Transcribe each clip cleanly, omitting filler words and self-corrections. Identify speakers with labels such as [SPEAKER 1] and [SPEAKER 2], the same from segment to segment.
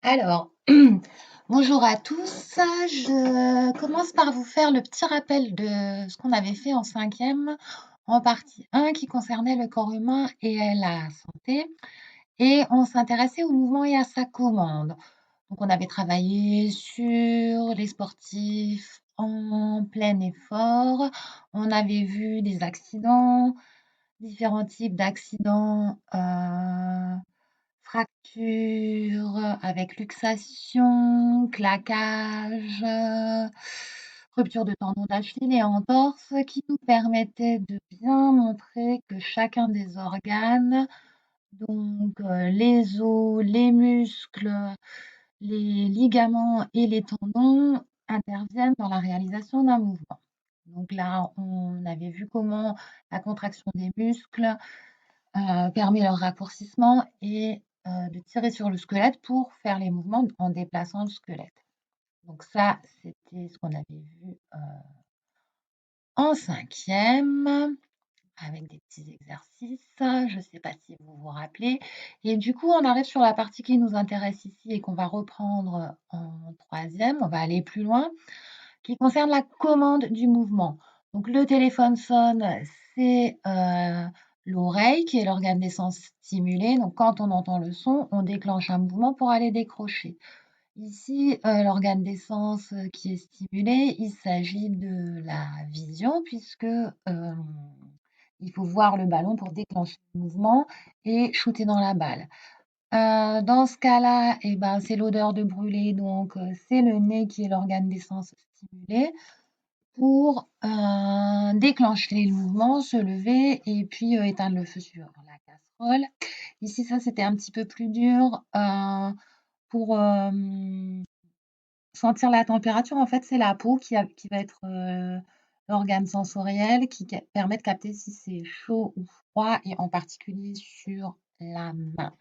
[SPEAKER 1] Alors, bonjour à tous. Je commence par vous faire le petit rappel de ce qu'on avait fait en cinquième, en partie 1 qui concernait le corps humain et la santé. Et on s'intéressait au mouvement et à sa commande. Donc, on avait travaillé sur les sportifs en plein effort. On avait vu des accidents, différents types d'accidents, fracture avec luxation, claquage, rupture de tendon d'Achille et entorse qui nous permettait de bien montrer que chacun des organes, donc les os, les muscles, les ligaments et les tendons interviennent dans la réalisation d'un mouvement. Donc là, on avait vu comment la contraction des muscles permet leur raccourcissement et de tirer sur le squelette pour faire les mouvements en déplaçant le squelette. Donc ça, c'était ce qu'on avait vu en cinquième, avec des petits exercices. Je ne sais pas si vous vous rappelez. Et du coup, on arrive sur la partie qui nous intéresse ici et qu'on va reprendre en troisième. On va aller plus loin, qui concerne la commande du mouvement. Donc le téléphone sonne, c'est l'oreille qui est l'organe des sens stimulé. Donc quand on entend le son, on déclenche un mouvement pour aller décrocher. Ici, l'organe des sens qui est stimulé, il s'agit de la vision puisque il faut voir le ballon pour déclencher le mouvement et shooter dans la balle. Dans ce cas-là, eh ben, c'est l'odeur de brûlé, donc c'est le nez qui est l'organe des sens stimulé pour déclencher le mouvement, se lever et puis éteindre le feu sur la casserole. Ici, ça, c'était un petit peu plus dur pour sentir la température. En fait, c'est la peau qui va être l'organe sensoriel qui permet de capter si c'est chaud ou froid et en particulier sur la main.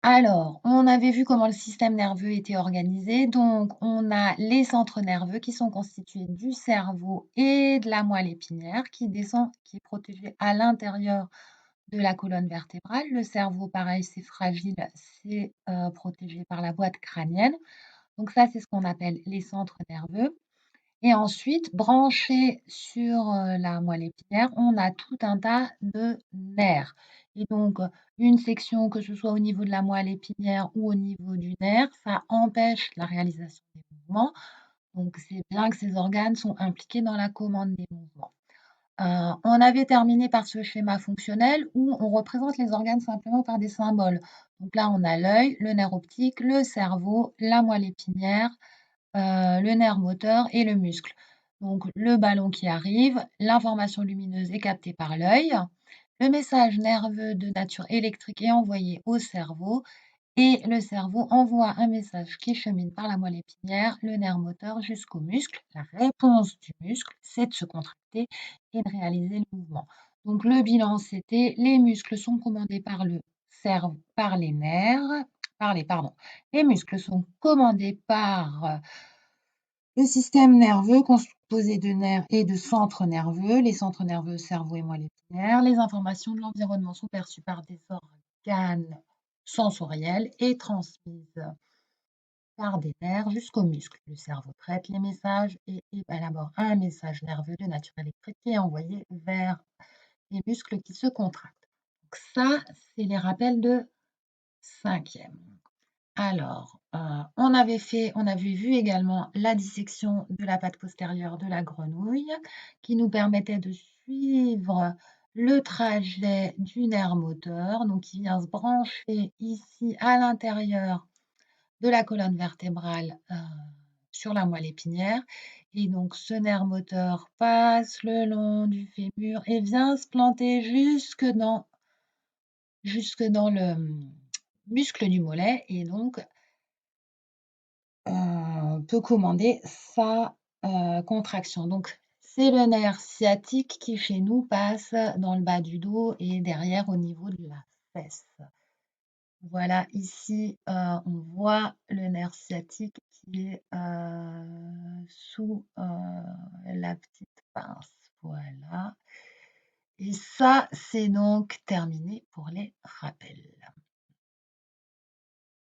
[SPEAKER 1] Alors, on avait vu comment le système nerveux était organisé. Donc, on a les centres nerveux qui sont constitués du cerveau et de la moelle épinière qui descend, qui est protégée à l'intérieur de la colonne vertébrale. Le cerveau, pareil, c'est fragile, c'est protégé par la boîte crânienne. Donc ça, c'est ce qu'on appelle les centres nerveux. Et ensuite, branché sur la moelle épinière, on a tout un tas de nerfs. Et donc, une section, que ce soit au niveau de la moelle épinière ou au niveau du nerf, ça empêche la réalisation des mouvements. Donc, c'est bien que ces organes sont impliqués dans la commande des mouvements. On avait terminé par ce schéma fonctionnel où on représente les organes simplement par des symboles. Donc là, on a l'œil, le nerf optique, le cerveau, la moelle épinière, le nerf moteur et le muscle. Donc le ballon qui arrive, l'information lumineuse est captée par l'œil, le message nerveux de nature électrique est envoyé au cerveau et le cerveau envoie un message qui chemine par la moelle épinière, le nerf moteur jusqu'au muscle. La réponse du muscle, c'est de se contracter et de réaliser le mouvement. Donc le bilan, c'était les muscles sont commandés par le cerveau, par les nerfs, les muscles sont commandés par le système nerveux composé de nerfs et de centres nerveux, les centres nerveux, cerveau et moelle épinière. Les informations de l'environnement sont perçues par des organes sensoriels et transmises par des nerfs jusqu'aux muscles. Le cerveau traite les messages et élabore un message nerveux de nature électrique qui est envoyé vers les muscles qui se contractent. Donc ça, c'est les rappels de cinquième. Alors, on avait vu également la dissection de la patte postérieure de la grenouille qui nous permettait de suivre le trajet du nerf moteur, donc qui vient se brancher ici à l'intérieur de la colonne vertébrale sur la moelle épinière. Et donc ce nerf moteur passe le long du fémur et vient se planter jusque dans le muscle du mollet et donc peut commander sa contraction. Donc, c'est le nerf sciatique qui, chez nous, passe dans le bas du dos et derrière au niveau de la fesse. Voilà, ici, on voit le nerf sciatique qui est sous la petite pince. Voilà. Et ça, c'est donc terminé pour les rappels.